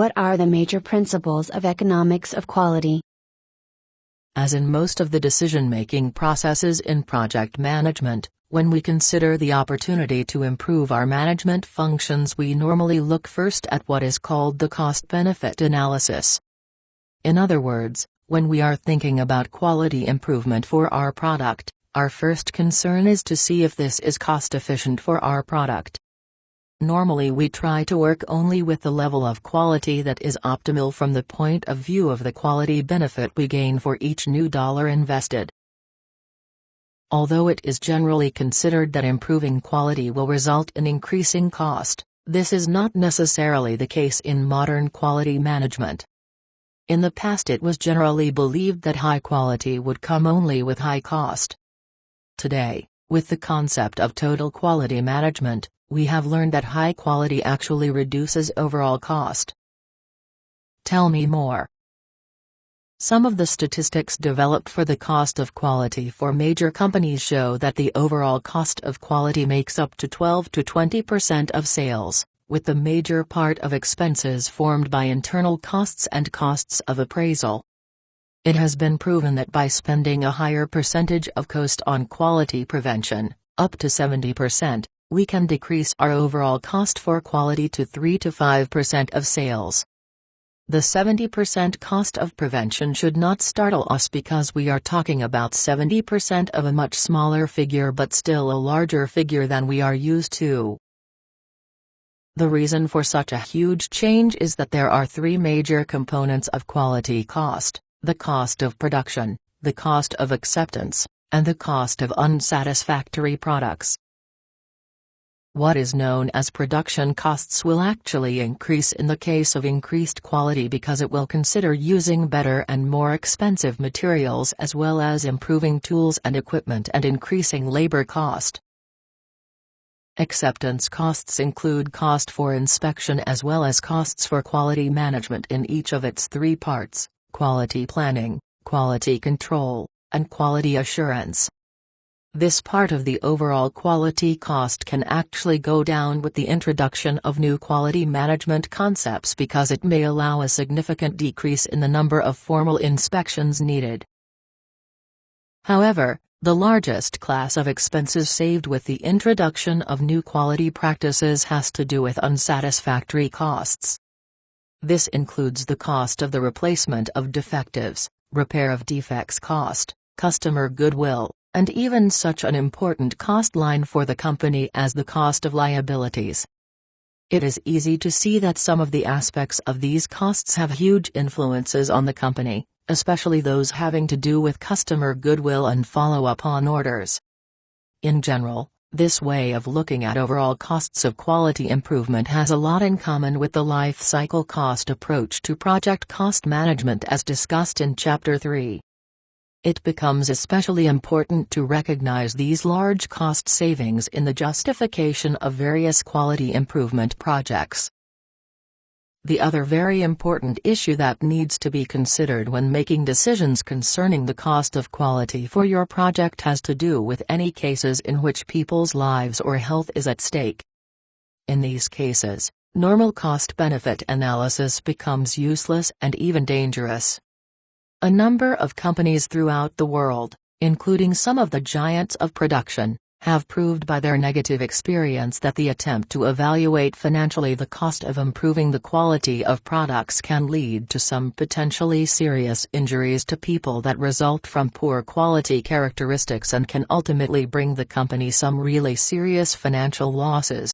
What are the major principles of economics of quality? As in most of the decision-making processes in project management, when we consider the opportunity to improve our management functions, we normally look first at what is called the cost-benefit analysis. In other words, when we are thinking about quality improvement for our product, our first concern is to see if this is cost-efficient for our product. Normally we try to work only with the level of quality that is optimal from the point of view of the quality benefit we gain for each new dollar invested. Although it is generally considered that improving quality will result in increasing cost, this is not necessarily the case in modern quality management. In the past it was generally believed that high quality would come only with high cost. Today, with the concept of total quality management, we have learned that high quality actually reduces overall cost. Tell me more. Some of the statistics developed for the cost of quality for major companies show that the overall cost of quality makes up to 12 to 20% of sales, with the major part of expenses formed by internal costs and costs of appraisal. It has been proven that by spending a higher percentage of cost on quality prevention, up to 70%, we can decrease our overall cost for quality to 3 to 5% of sales. The 70% cost of prevention should not startle us because we are talking about 70% of a much smaller figure but still a larger figure than we are used to. The reason for such a huge change is that there are three major components of quality cost: the cost of production, the cost of acceptance, and the cost of unsatisfactory products. What is known as production costs will actually increase in the case of increased quality because it will consider using better and more expensive materials as well as improving tools and equipment and increasing labor cost. Acceptance costs include cost for inspection as well as costs for quality management in each of its three parts: quality planning, quality control, and quality assurance. This part of the overall quality cost can actually go down with the introduction of new quality management concepts because it may allow a significant decrease in the number of formal inspections needed. However, the largest class of expenses saved with the introduction of new quality practices has to do with unsatisfactory costs. This includes the cost of the replacement of defectives, repair of defects cost, customer goodwill, and even such an important cost line for the company as the cost of liabilities. It is easy to see that some of the aspects of these costs have huge influences on the company, especially those having to do with customer goodwill and follow-up on orders. In general, this way of looking at overall costs of quality improvement has a lot in common with the life cycle cost approach to project cost management as discussed in Chapter 3. It becomes especially important to recognize these large cost savings in the justification of various quality improvement projects. The other very important issue that needs to be considered when making decisions concerning the cost of quality for your project has to do with any cases in which people's lives or health is at stake. In these cases, normal cost-benefit analysis becomes useless and even dangerous. A number of companies throughout the world, including some of the giants of production, have proved by their negative experience that the attempt to evaluate financially the cost of improving the quality of products can lead to some potentially serious injuries to people that result from poor quality characteristics and can ultimately bring the company some really serious financial losses.